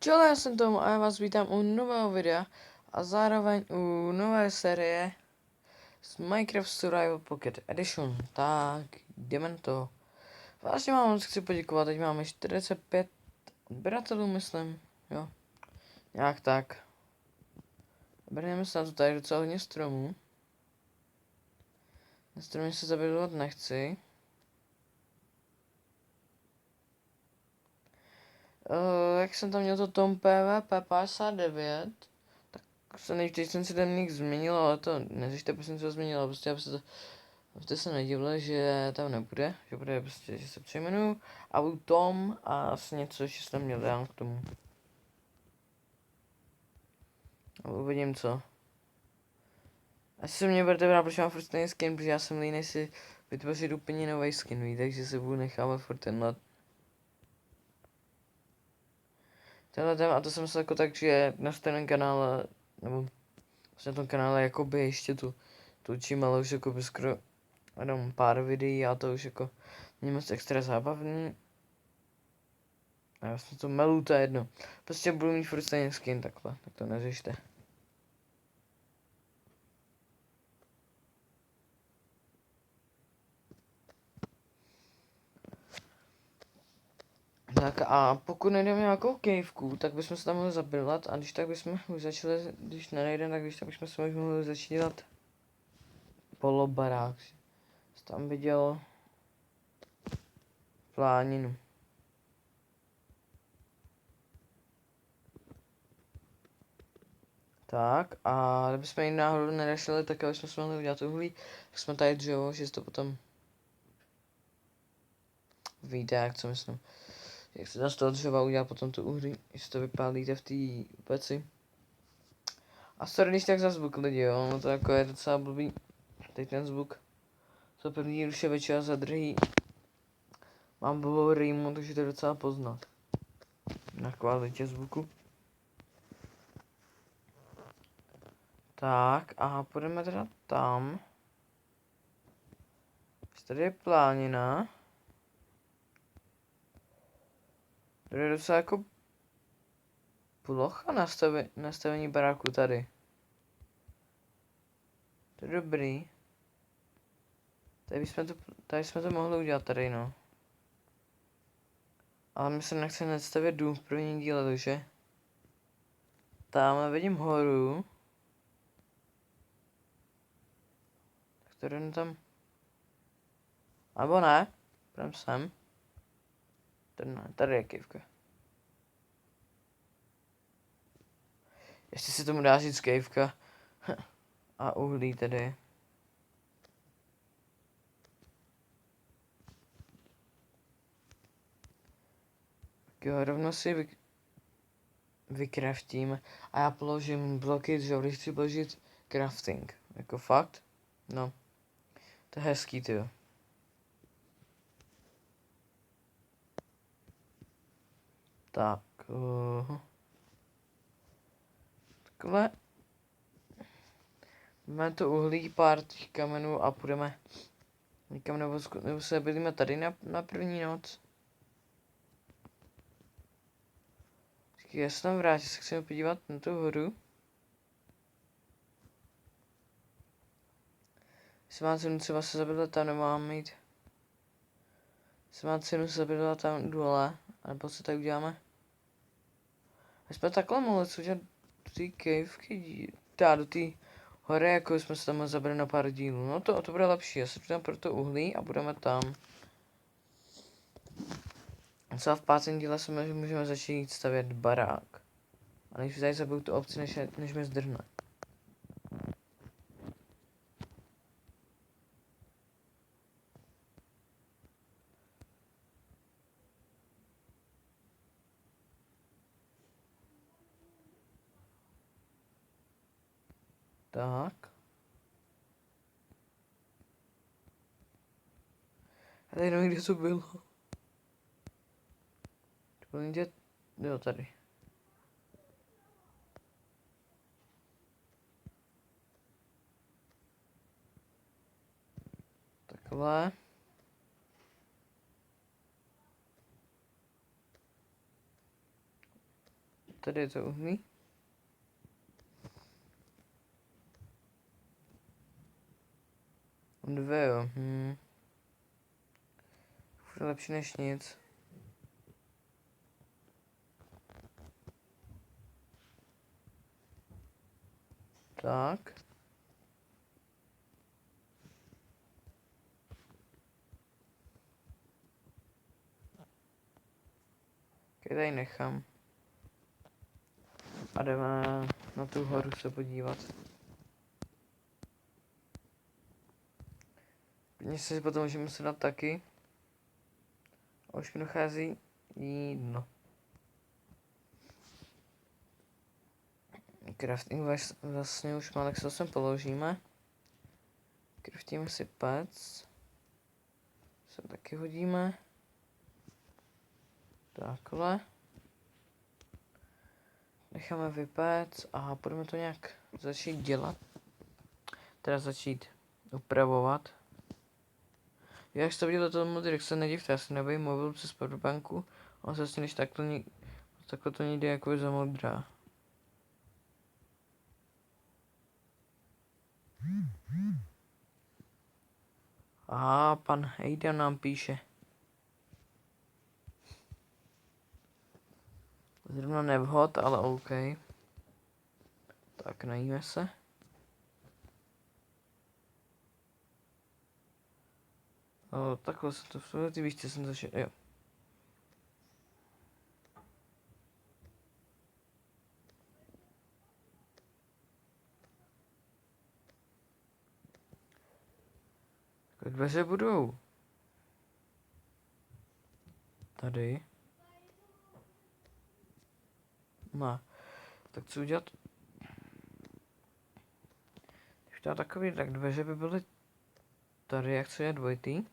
Čau, já jsem Tom a já vás vítám u nového videa a zároveň u nové série z Minecraft Survival Pocket Edition. Tak, jdeme na to. Vlastně vám moc chci poděkovat, teď máme 45 odběratelů, myslím, jo, nějak tak. Brneme se na to, tady docela hodně stromů. Na stromy se zabydlovat nechci. Jak jsem tam měl to Tom PvP 59, tak se nejvíc jsem si ten nick změnil, ale to neřešte, proč jsem se to změnil, prostě abyste se nedivili, že tam nebude, že bude prostě, že se přejmenuju a budu Tom a asi něco ještě jsem měl dál k tomu. A uvidím co. Asi se mě budete brát, protože mám furt stejný skin, protože já jsem línej si vytvořit úplně nový skin, víte, takže se budu nechávat furt tenhle ten a to jsem se jako tak, že na stejném kanále, nebo na tom kanále jakoby ještě tu učím, ale už jakoby skoro jenom pár videí a to už jako není moc extra zábavný. A já jsem to melu, to je jedno. Prostě budu mít furt stejný skin takhle, tak to neřešte. Tak a pokud nejdeme nějakou caveku, tak bychom se tam mohli zabilat a když tak bychom už začali, když nenajdeme, tak když tak bychom se mohli začít dělat polobarák. Jsi tam viděl pláninu. Tak a kdybychom ji náhodou nenašli, tak abychom se mohli udělat uhlí, tak jsme tady dřevo, že to potom víte, jak co myslím. Jak se dá z toho dřeva udělat potom tu uhlí, když to vypálíte v té peci. A sorry, když tak za zvuk lidi, jo, no to jako je docela blbý. Teď ten zvuk. Co první už je večer, za druhý mám blbou rýmu, takže to je docela poznat. Na kvalitě zvuku. Tak a půjdeme teda tam. Tady je plánina. Tady je docela jako plocha nastavení baráku tady. To je dobrý. Tady jsme to mohli udělat tady, no. Ale my se nechceme nastavit dům v první díle, takže. Tamhle vidím horu. Tak to jdeme tam. Abo ne? Půjdeme sem. Tady je kivka. Ještě si tomu dá říct kivka. A uhlí tedy. Tak jo, rovno si vykraftíme. A já položím bloky, že když chci položit crafting. Jako fakt? No. To je hezký, tyjo. Tak. Takhle. Máme to uhlí, pár těch kamenů a půjdeme někam nebo se bydlíme tady na první noc. Já se tam vrátím, se chceme podívat na tu horu. Jestli má cenu třeba se zabydlet tam, nebo mám mít. Jestli má cenu se zabydlet tam dole, nebo co tak uděláme. My jsme takhle mohli co udělat do té caveky, do té hory, jako jsme se tam mohli zabrat na pár dílů. No to bude lepší, já se přidám pro to uhlí a budeme tam. Třeba v pátém díle se můžeme začít stavět barák. A než tady zabiju tu obci, než mě zdrhne. Tak. A tady nevím, kde to bylo. To bylo někde, jo, tady. Takhle. tady je to uhlí. Dvě, jo. Furt lepší než nic. Tak. Tady nechám. A jdeme na tu horu se podívat. Klidně si potom můžeme se dát taky. A už mi dochází jídlo. Crafting vlastně už má, tak se to sem položíme. Craftíme si pec. Sem taky hodíme. Takhle. Necháme vypéct a budeme to nějak začít dělat. Teda začít upravovat. Jak jste viděli to model, jak se nedivte, já si nebojím mobil přes powerbanku. On se vlastně, když takhle to nejde jako za modrá. A pan Aidan nám píše. Zrovna nevhod, ale OK. Tak najíme se. Takhle se to v ty víš, co jsem začal, jo. Tak dveře budou tady. No, tak co udělat? Když to takový, tak dveře by byly tady, jak co je dvojitý.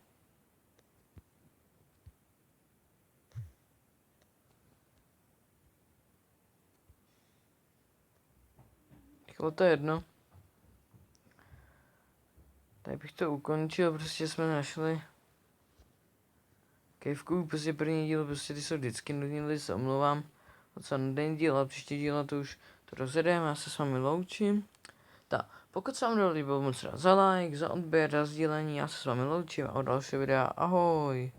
Takhle to je jedno. Tady bych to ukončil, prostě jsme našli kejvku, prostě první díl, prostě ty jsou vždycky nudný, lidi se omlouvám. Docela nudný díl, ale příští díl to už to rozjedeme, já se s vámi loučím. Tak, pokud se vám to líbilo, moc rád za like, za odběr, za sdílení, já se s vámi loučím a od dalšího videa, ahoj.